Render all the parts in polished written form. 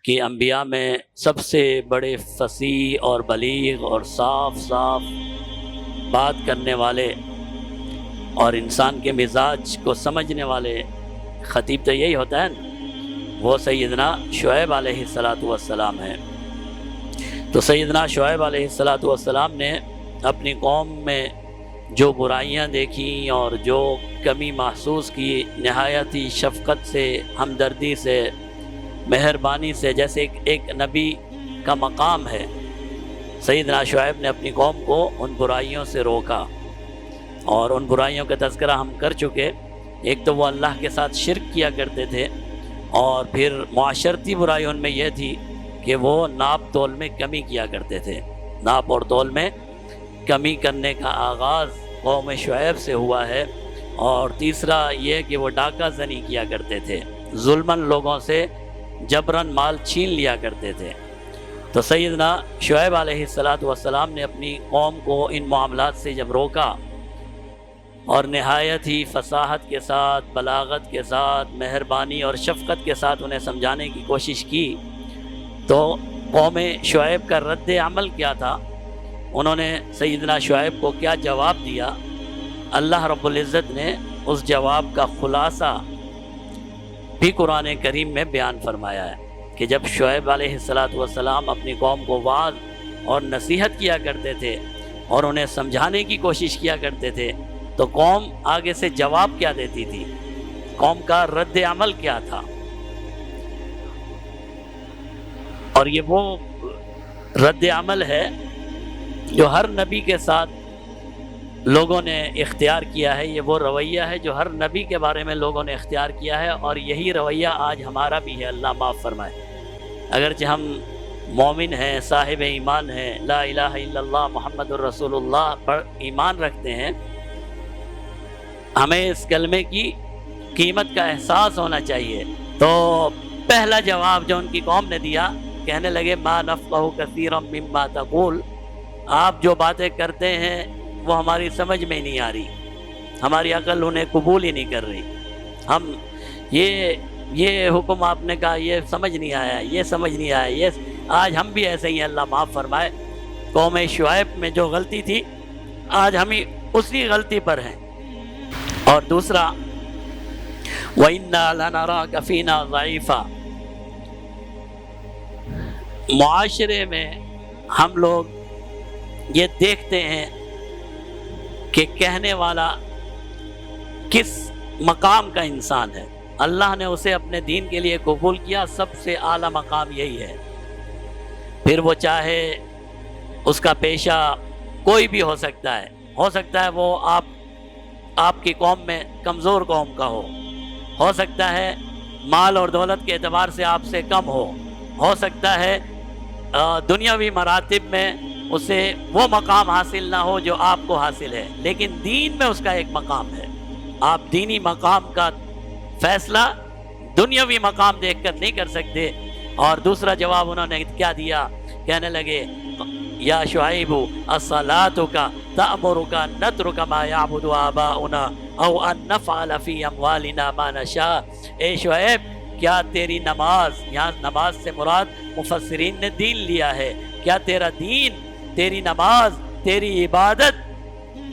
کہ انبیاء میں سب سے بڑے فصیح اور بلیغ اور صاف صاف بات کرنے والے اور انسان کے مزاج کو سمجھنے والے خطیب تو یہی ہوتا ہے نا، وہ سیدنا شعیب علیہ السلام ہیں۔ تو سیدنا شعیب علیہ السلام نے اپنی قوم میں جو برائیاں دیکھیں اور جو کمی محسوس کی، نہایت ہی شفقت سے، ہمدردی سے، مہربانی سے، جیسے ایک نبی کا مقام ہے، سیدنا شعیب نے اپنی قوم کو ان برائیوں سے روکا۔ اور ان برائیوں کا تذکرہ ہم کر چکے۔ ایک تو وہ اللہ کے ساتھ شرک کیا کرتے تھے، اور پھر معاشرتی برائی ان میں یہ تھی کہ وہ ناپ تول میں کمی کیا کرتے تھے۔ ناپ اور تول میں کمی کرنے کا آغاز قوم شعیب سے ہوا ہے۔ اور تیسرا یہ کہ وہ ڈاکہ زنی کیا کرتے تھے، ظلماً لوگوں سے جبراً مال چھین لیا کرتے تھے۔ تو سیدنا شعیب علیہ السلام نے اپنی قوم کو ان معاملات سے جب روکا اور نہایت ہی فصاحت کے ساتھ، بلاغت کے ساتھ، مہربانی اور شفقت کے ساتھ انہیں سمجھانے کی کوشش کی، تو قوم شعیب کا رد عمل کیا تھا؟ انہوں نے سیدنا شعیب کو کیا جواب دیا؟ اللہ رب العزت نے اس جواب کا خلاصہ بھی قرآن کریم میں بیان فرمایا ہے کہ جب شعیب علیہ السلام اپنی قوم کو وعظ اور نصیحت کیا کرتے تھے اور انہیں سمجھانے کی کوشش کیا کرتے تھے، تو قوم آگے سے جواب کیا دیتی تھی؟ قوم کا رد عمل کیا تھا؟ اور یہ وہ رد عمل ہے جو ہر نبی کے ساتھ لوگوں نے اختیار کیا ہے، یہ وہ رویہ ہے جو ہر نبی کے بارے میں لوگوں نے اختیار کیا ہے، اور یہی رویہ آج ہمارا بھی ہے، اللہ معاف فرمائے۔ اگرچہ ہم مومن ہیں، صاحب ایمان ہیں، لا الہ الا اللہ محمد الرسول اللہ پر ایمان رکھتے ہیں، ہمیں اس کلمے کی قیمت کا احساس ہونا چاہیے۔ تو پہلا جواب جو ان کی قوم نے دیا، کہنے لگے ما نفقہ کثیرا مما تقول، آپ جو باتیں کرتے ہیں وہ ہماری سمجھ میں نہیں آ رہی، ہماری عقل انہیں قبول ہی نہیں کر رہی، ہم یہ حکم آپ نے کہا یہ سمجھ نہیں آیا، یہ سمجھ نہیں آیا، یہ آج ہم بھی ایسے ہی ہیں، اللہ معاف فرمائے۔ قوم شعیب میں جو غلطی تھی آج ہم ہی اسی غلطی پر ہیں۔ اور دوسرا وَإِنَّا لَنَرَاكَ فِينَا ضَعِيفًا، معاشرے میں ہم لوگ یہ دیکھتے ہیں کہ کہنے والا کس مقام کا انسان ہے، اللہ نے اسے اپنے دین کے لیے قبول کیا، سب سے اعلیٰ مقام یہی ہے، پھر وہ چاہے اس کا پیشہ کوئی بھی ہو سکتا ہے وہ آپ کی قوم میں کمزور قوم کا ہو سکتا ہے مال اور دولت کے اعتبار سے آپ سے کم ہو سکتا ہے دنیاوی مراتب میں اسے وہ مقام حاصل نہ ہو جو آپ کو حاصل ہے، لیکن دین میں اس کا ایک مقام ہے۔ آپ دینی مقام کا فیصلہ دنیاوی مقام دیکھ کر نہیں کر سکتے۔ اور دوسرا جواب انہوں نے کیا دیا؟ کہنے لگے یا شعیب الصلاۃک تأمرک ان نترک ما یعبد آباؤنا او ان نفعل فی اموالنا ما نشاء، اے شعیب کیا تیری نماز، یہاں نماز سے مراد مفسرین نے دین لیا ہے، کیا تیرا دین، تیری نماز، تیری عبادت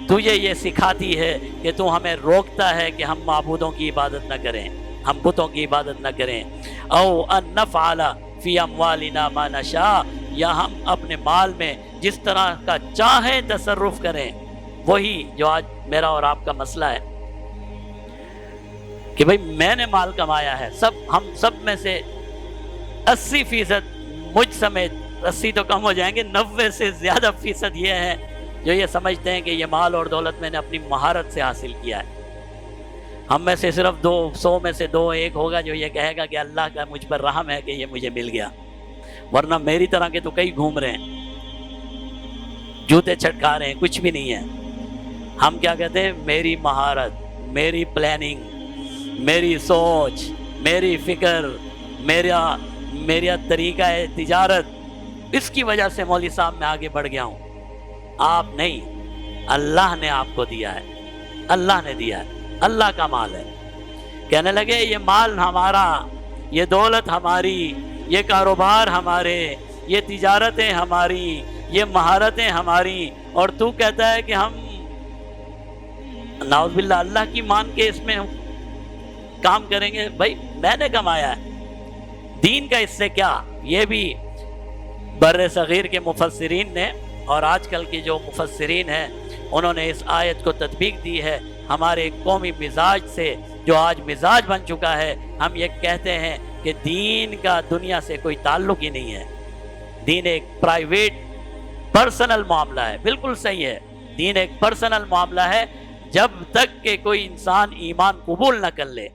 تجھے یہ سکھاتی ہے کہ تو ہمیں روکتا ہے کہ ہم معبودوں کی عبادت نہ کریں، ہم بتوں کی عبادت نہ کریں، او ان نفعل فی اموالنا ما نشاء، یا ہم اپنے مال میں جس طرح کا چاہیں تصرف کریں۔ وہی جو آج میرا اور آپ کا مسئلہ ہے کہ بھئی میں نے مال کمایا ہے، ہم سب میں سے 80% مجھ سمیت، 80 تو کم ہو جائیں گے، 90 سے زیادہ فیصد یہ ہیں جو یہ سمجھتے ہیں کہ یہ مال اور دولت میں نے اپنی مہارت سے حاصل کیا ہے۔ ہم میں سے صرف 200 میں سے 2-1 ہوگا جو یہ کہے گا کہ اللہ کا مجھ پر رحم ہے کہ یہ مجھے مل گیا، ورنہ میری طرح کے تو کئی گھوم رہے ہیں، جوتے چھٹکا رہے ہیں، کچھ بھی نہیں ہے۔ ہم کیا کہتے ہیں؟ میری مہارت، میری پلاننگ، میری سوچ، میری فکر، میرا طریقہ تجارت، اس کی وجہ سے مولوی صاحب میں آگے بڑھ گیا ہوں۔ آپ نہیں، اللہ نے آپ کو دیا ہے، اللہ نے دیا ہے، اللہ کا مال ہے۔ کہنے لگے یہ مال ہمارا، یہ دولت ہماری، یہ کاروبار ہمارے، یہ تجارتیں ہماری، یہ مہارتیں ہماری، اور تو کہتا ہے کہ ہم نعوذ باللہ اللہ کی مان کے اس میں ہم کام کریں گے۔ بھائی میں نے کمایا ہے، دین کا اس سے کیا؟ یہ بھی بر صغیر کے مفسرین نے اور آج کل کے جو مفسرین ہیں انہوں نے اس آیت کو تطبیق دی ہے۔ ہمارے قومی مزاج سے جو آج مزاج بن چکا ہے، ہم یہ کہتے ہیں کہ دین کا دنیا سے کوئی تعلق ہی نہیں ہے، دین ایک پرائیویٹ پرسنل معاملہ ہے۔ بالکل صحیح ہے، دین ایک پرسنل معاملہ ہے، جب تک کہ کوئی انسان ایمان قبول نہ کر لے،